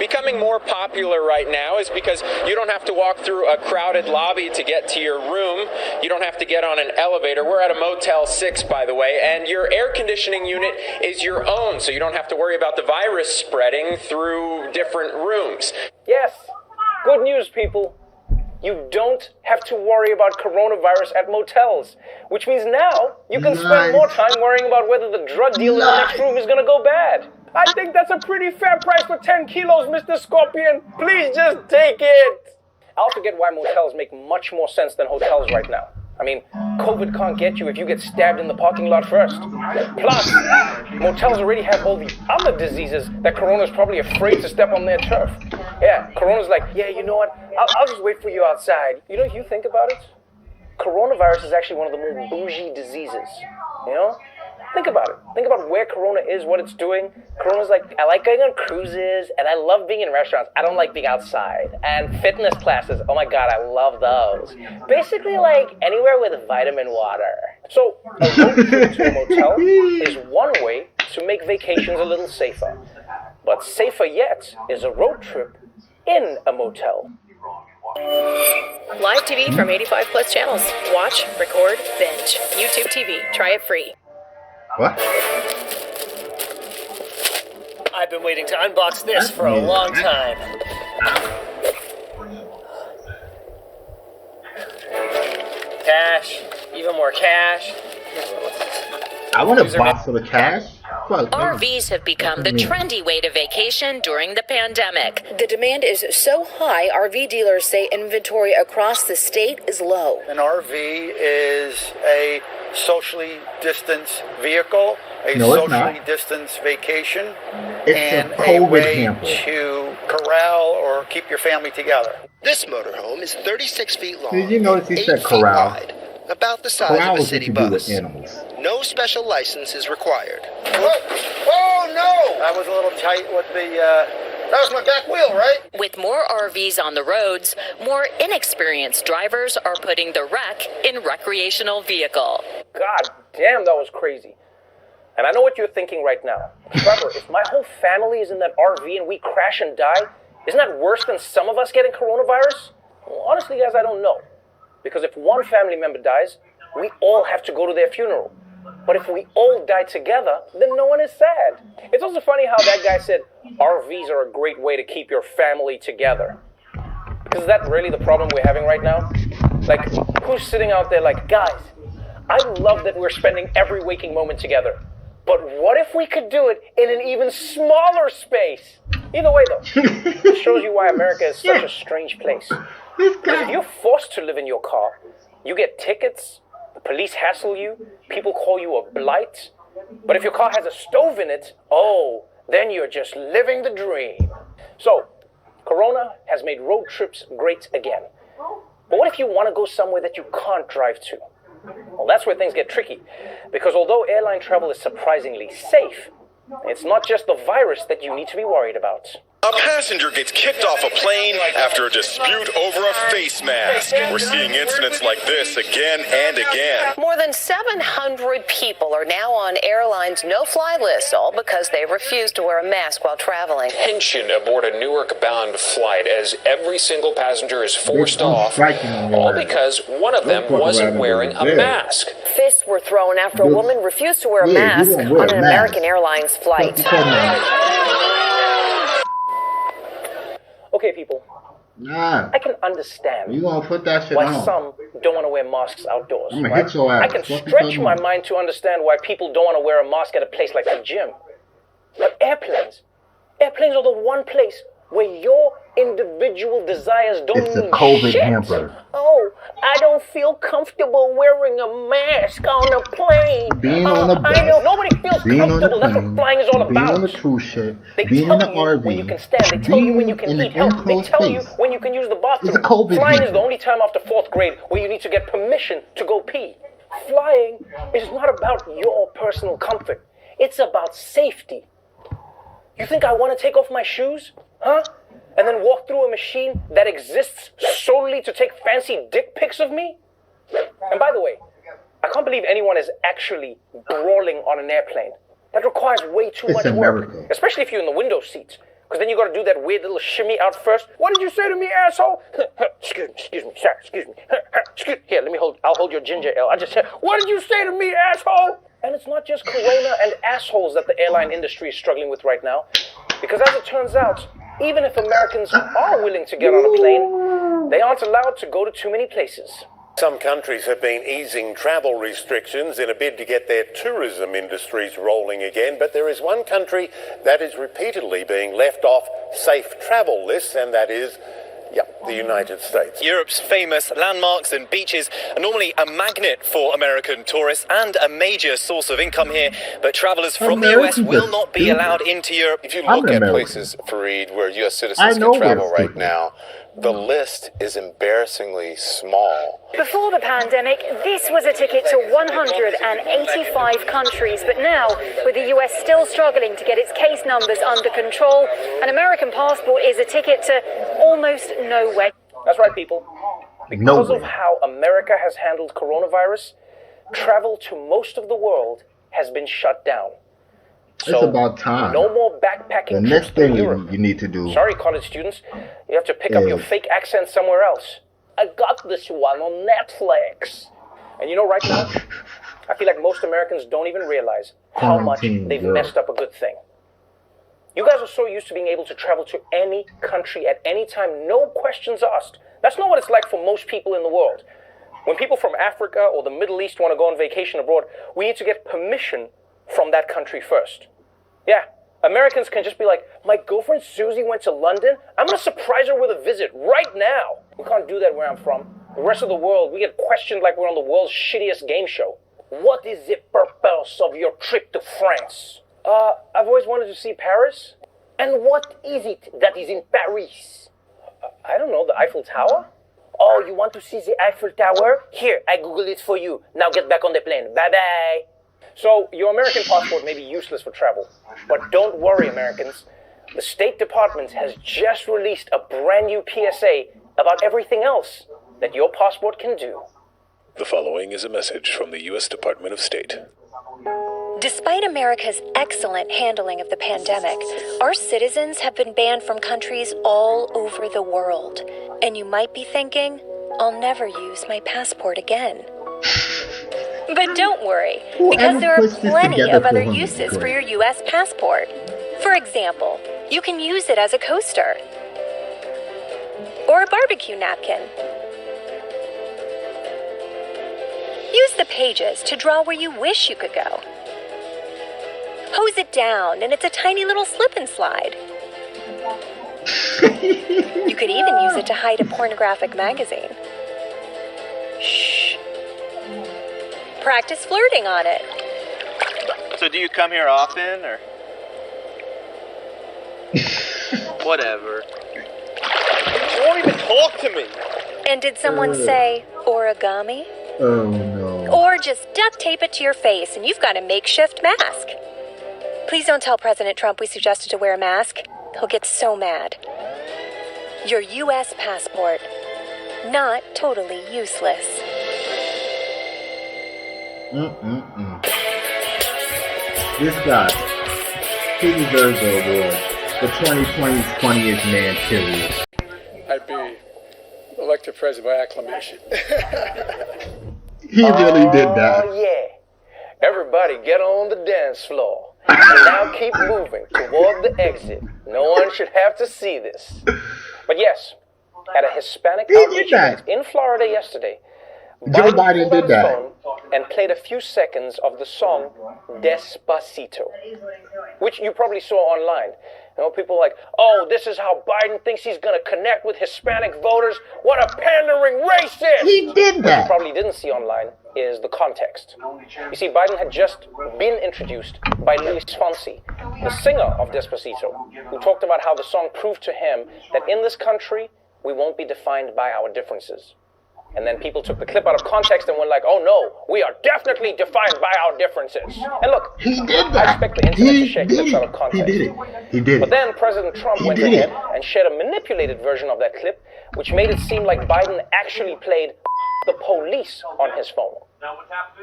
becoming more popular right now is because you don't have to walk through a crowded lobby to get to your room. You don't have to get on an elevator. We're at a Motel 6, by the way, and your air conditioning unit is your own, so you don't have to worry about the virus spreading through different rooms. Yes, good news, people. You don't have to worry about coronavirus at motels, which means now you can spend more time worrying about whether the drug deal in the next room is going to go bad. I think that's a pretty fair price for 10 kilos, Mr. Scorpion. Please just take it. I also get why motels make much more sense than hotels right now. I mean, COVID can't get you if you get stabbed in the parking lot first. Plus, motels already have all the other diseases that Corona's probably afraid to step on their turf. Yeah, Corona's like, yeah, you know what? I'll just wait for you outside. You know, if you think about it, coronavirus is actually one of the more bougie diseases, you know? Think about it. Think about where Corona is, what it's doing. Corona's like, I like going on cruises, and I love being in restaurants. I don't like being outside. And fitness classes, oh my God, I love those. Basically like anywhere with vitamin water. So a road trip to a motel is one way to make vacations a little safer. But safer yet is a road trip in a motel. Live TV from 85 plus channels. Watch, record, binge. YouTube TV. Try it free. What? I've been waiting to unbox this for a long time. Cash. Even more cash. I want a box of the cash. Fuck, RVs have become the trendy way to vacation during the pandemic. The demand is so high, RV dealers say inventory across the state is low. An RV is a socially distanced vehicle, socially distanced vacation, and a way to corral or keep your family together. This motorhome is 36 feet long, Did you notice he 8 said feet corral? wide, about the size of a city bus. Animals. No special license is required. Oh no! That was a little tight with the, that was my back wheel, right? With more RVs on the roads, more inexperienced drivers are putting the wreck in recreational vehicle. God damn, that was crazy. And I know what you're thinking right now. Trevor, if my whole family is in that RV and we crash and die, isn't that worse than some of us getting coronavirus? Well, honestly, guys, I don't know. Because if one family member dies, we all have to go to their funeral. But if we all die together, then no one is sad. It's also funny how that guy said RVs are a great way to keep your family together. Because is that really the problem we're having right now? Like, who's sitting out there like, guys, I love that we're spending every waking moment together. But what if we could do it in an even smaller space? Either way, though, it shows you why America is such a strange place. Because if you're forced to live in your car, you get tickets, the police hassle you, people call you a blight. But if your car has a stove in it, oh, then you're just living the dream. So, Corona has made road trips great again. But what if you want to go somewhere that you can't drive to? Well, that's where things get tricky. Because although airline travel is surprisingly safe, it's not just the virus that you need to be worried about. A passenger gets kicked off a plane after a dispute over a face mask. We're seeing incidents like this again and again. More than 700 people are now on airlines' no-fly list, all because they refuse to wear a mask while traveling. Tension aboard a Newark-bound flight as every single passenger is forced off, all because one of them wasn't wearing a mask. Fists were thrown after a woman refused to wear a mask on an American Airlines flight. Okay, people, I can understand You gonna put that shit why on? some don't want to wear masks outdoors. I'm gonna Right? hit your ass. I can stretch my mind to understand why people don't want to wear a mask at a place like the gym. But airplanes are the one place where your individual desires don't It's the mean COVID shit. hamper. Oh, I don't feel comfortable wearing a mask on a plane. Being on a bus, I know nobody feels being on the comfortable. That's what plane, flying is all being about. on the cruise ship, They being tell in the you RV, when you can stand. They tell you when you can being eat in an healthy. They enclosed tell you space. when you can use the bathroom. It's a COVID Flying hamper. is the only time after 4th grade where you need to get permission to go pee. Flying is not about your personal comfort. It's about safety. You think I want to take off my shoes? Huh? And then walk through a machine that exists solely to take fancy dick pics of me? And by the way, I can't believe anyone is actually brawling on an airplane. That requires way too much work. America. Especially if you're in the window seat. Because then you got to do that weird little shimmy out first. What did you say to me, asshole? Excuse me, sir, excuse me. Here, I'll hold your ginger ale. I just said, what did you say to me, asshole? And it's not just corona and assholes that the airline industry is struggling with right now. Because as it turns out, even if Americans are willing to get on a plane, they aren't allowed to go to too many places. Some countries have been easing travel restrictions in a bid to get their tourism industries rolling again, but there is one country that is repeatedly being left off safe travel lists, and that is the United States. Europe's famous landmarks and beaches are normally a magnet for American tourists and a major source of income here, but travelers from the US will not be allowed into Europe. If you look at places, Fareed, where U.S. citizens can travel right now, the list is embarrassingly small. Before the pandemic, this was a ticket to 185 countries, but now, with the US still struggling to get its case numbers under control, an American passport is a ticket to almost nowhere. That's right, people. Because of how America has handled coronavirus, travel to most of the world has been shut down. So, it's about time. No more backpacking. The next thing you need to do. Sorry, college students. You have to pick up your fake accent somewhere else. I got this one on Netflix. And you know, right now, I feel like most Americans don't even realize how much they've messed up a good thing. You guys are so used to being able to travel to any country at any time, no questions asked. That's not what it's like for most people in the world. When people from Africa or the Middle East want to go on vacation abroad, we need to get permission from that country first. Yeah, Americans can just be like, my girlfriend Susie went to London. I'm going to surprise her with a visit right now. We can't do that where I'm from. The rest of the world, we get questioned like we're on the world's shittiest game show. What is the purpose of your trip to France? I've always wanted to see Paris. And what is it that is in Paris? I don't know, the Eiffel Tower? Oh, you want to see the Eiffel Tower? Here, I Google it for you. Now get back on the plane. Bye-bye. So, your American passport may be useless for travel, but don't worry, Americans. The State Department has just released a brand new PSA about everything else that your passport can do. The following is a message from the U.S. Department of State. Despite America's excellent handling of the pandemic, our citizens have been banned from countries all over the world. And you might be thinking, I'll never use my passport again. But don't worry, because there are plenty of other uses for your U.S. passport. For example, you can use it as a coaster or a barbecue napkin. Use the pages to draw where you wish you could go. Hose it down, and it's a tiny little slip and slide. You could even use it to hide a pornographic magazine. Shh. Practice flirting on it. So do you come here often, or? Whatever. You won't even talk to me. And did someone say origami? Oh no. Or just duct tape it to your face and you've got a makeshift mask. Please don't tell President Trump we suggested to wear a mask. He'll get so mad. Your U.S. passport. Not totally useless. This guy, he deserves the award. The 2020's funniest man, period. I'd be elected president by acclamation. He really did that. Oh, yeah. Everybody get on the dance floor. And now keep moving toward the exit. No one should have to see this. But yes, at a Hispanic outreach event in Florida yesterday, Joe Biden did that. And played a few seconds of the song Despacito, which you probably saw online. You know, people are like, oh, this is how Biden thinks he's going to connect with Hispanic voters. What a pandering racist! He did that. What you probably didn't see online is the context. You see, Biden had just been introduced by Luis Fonsi, the singer of Despacito, who talked about how the song proved to him that in this country, we won't be defined by our differences. And then people took the clip out of context and were like, oh no, we are definitely defined by our differences. And look, he did that. I expect the internet to share clips out of context. He did it. But then President Trump went ahead and shared a manipulated version of that clip, which made it seem like Biden actually played the police on his phone,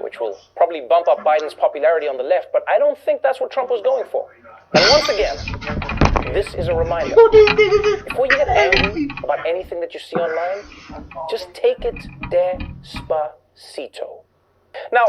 which will probably bump up Biden's popularity on the left, but I don't think that's what Trump was going for. And once again, this is a reminder. Before you get angry about anything that you see online, just take it despacito. Now,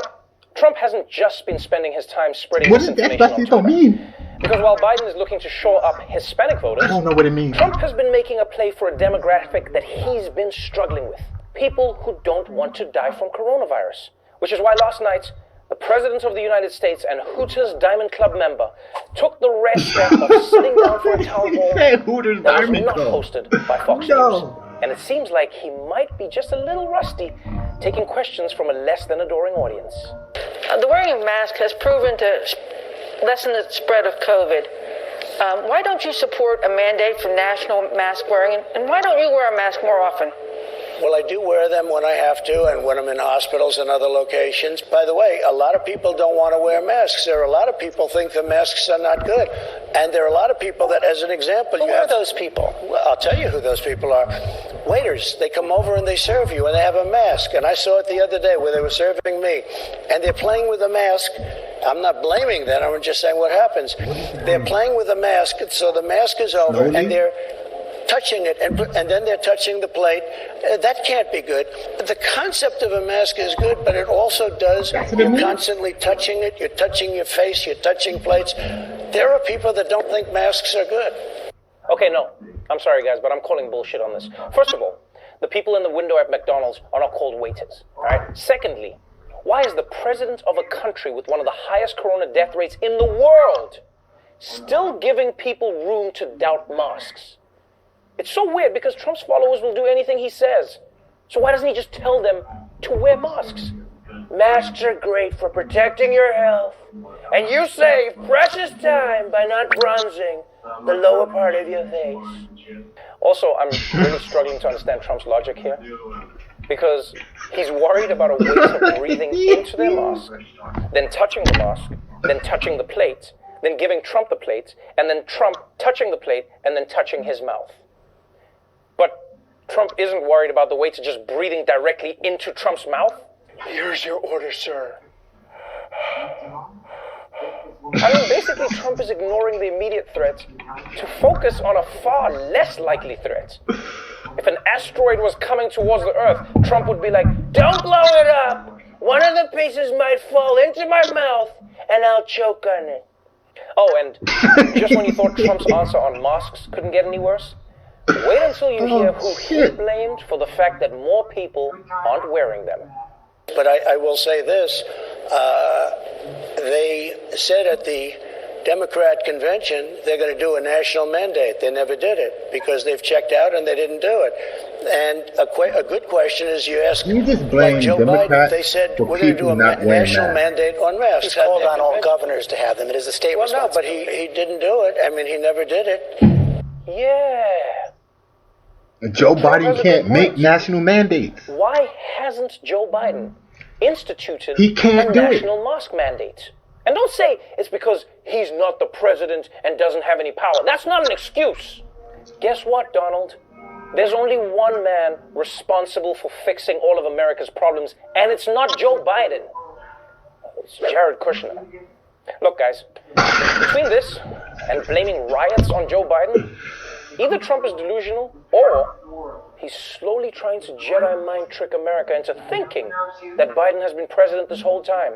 Trump hasn't just been spending his time spreading misinformation on Twitter. Because while Biden is looking to shore up Hispanic voters, I don't know what it means. Trump has been making a play for a demographic that he's been struggling with. People who don't want to die from coronavirus. Which is why last night, the President of the United States and Hooters Diamond Club member took the rare step of sitting down for a town hall that was not hosted by Fox News. And it seems like he might be just a little rusty, taking questions from a less than adoring audience. The wearing of masks has proven to lessen the spread of COVID. Why don't you support a mandate for national mask wearing, and why don't you wear a mask more often? Well, I do wear them when I have to and when I'm in hospitals and other locations. By the way, a lot of people don't want to wear masks. There are a lot of people think the masks are not good. And there are a lot of people that, as an example, who are those people? Well, I'll tell you who those people are. Waiters, they come over and they serve you and they have a mask. And I saw it the other day where they were serving me. And they're playing with a mask. I'm not blaming them. I'm just saying what happens. They're playing with a mask, so the mask is over and they're touching it, and then they're touching the plate. That can't be good. The concept of a mask is good, but it also does. You're constantly touching it. You're touching your face. You're touching plates. There are people that don't think masks are good. Okay, no. I'm sorry, guys, but I'm calling bullshit on this. First of all, the people in the window at McDonald's are not called waiters. All right? Secondly, why is the president of a country with one of the highest corona death rates in the world still giving people room to doubt masks? It's so weird because Trump's followers will do anything he says. So why doesn't he just tell them to wear masks? Masks are great for protecting your health. And you save precious time by not bronzing the lower part of your face. Also, I'm really struggling to understand Trump's logic here. Because he's worried about a waiter breathing into their mask, then touching the mask, then touching the plate, then giving Trump the plate, and then Trump touching the plate, and then touching his mouth. But Trump isn't worried about the waiter just breathing directly into Trump's mouth? Here's your order, sir. I mean, basically, Trump is ignoring the immediate threat to focus on a far less likely threat. If an asteroid was coming towards the Earth, Trump would be like, "Don't blow it up! One of the pieces might fall into my mouth, and I'll choke on it." Oh, and just when you thought Trump's answer on masks couldn't get any worse, wait until you hear who he blamed for the fact that more people aren't wearing them. But I will say this. They said at the Democrat convention they're going to do a national mandate. They never did it because they've checked out and they didn't do it. And a good question is you ask, you just blame like Joe Biden, they said we're going to do a national mandate on masks. He's called on all governors to have them. It is a state responsibility. Well, no, but he didn't do it. I mean, he never did it. Yeah. Joe Biden can't make national mandates. Why hasn't Joe Biden instituted a national mask mandate? And don't say it's because he's not the president and doesn't have any power. That's not an excuse. Guess what, Donald? There's only one man responsible for fixing all of America's problems, and it's not Joe Biden. It's Jared Kushner. Look, guys, between this and blaming riots on Joe Biden, either Trump is delusional or he's slowly trying to Jedi mind trick America into thinking that Biden has been president this whole time.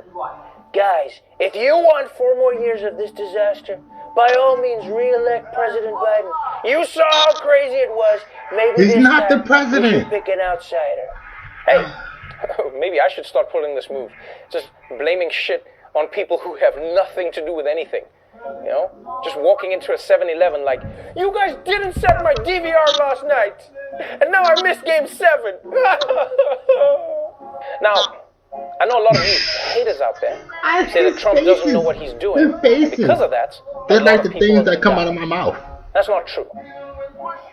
Guys, if you want 4 more years of this disaster, by all means re-elect President Biden. You saw how crazy it was. Maybe he's not the president. We should pick an outsider. Hey, maybe I should start pulling this move. Just blaming shit on people who have nothing to do with anything. You know, just walking into a 7-Eleven like, you guys didn't set my DVR last night, and now I missed Game 7. Now, I know a lot of you haters out there say that Trump doesn't know what he's doing. And because of that, they're like the things that come out of my mouth. That's not true.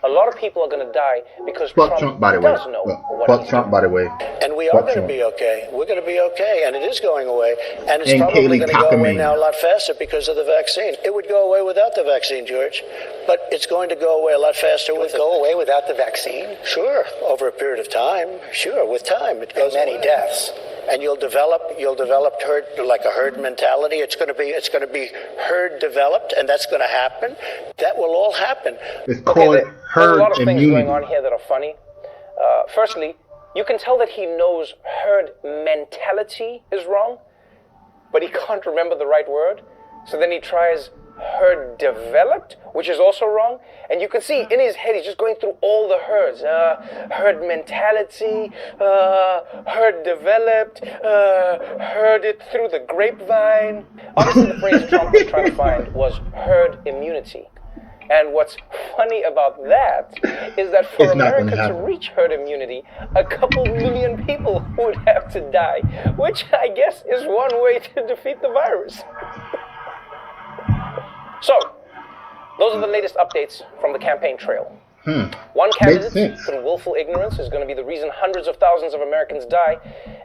A lot of people are going to die because Trump does know what Fuck Trump, by the way. And we are going to be okay. We're going to be okay, and it is going away. And it's probably going to go away now a lot faster because of the vaccine. It would go away without the vaccine, George, but it's going to go away a lot faster with it. Go away without the vaccine? Sure, over a period of time. Sure, with time. It goes many deaths. and you'll develop herd, like a herd mentality. It's going to be herd developed, and that's going to happen. That will all happen. It's called herd there's a lot of immunity. things going on here that are funny. Firstly, you can tell that he knows herd mentality is wrong, but he can't remember the right word. So then he tries herd developed, which is also wrong. And you can see in his head, he's just going through all the herds. Herd mentality, herd developed, heard it through the grapevine. Obviously, the phrase Trump was trying to find was herd immunity. And what's funny about that is that for America to reach herd immunity, a couple million people would have to die, which I guess is one way to defeat the virus. So, those are the latest updates from the campaign trail. One candidate through willful ignorance is going to be the reason hundreds of thousands of Americans die,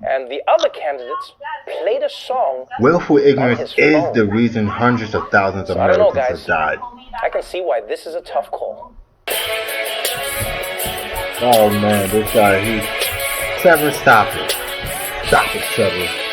and the other candidates played a song. Willful ignorance is the reason hundreds of thousands of Americans have died. I can see why this is a tough call. Oh man, this guy, Trevor, stop it. Stop it, Trevor.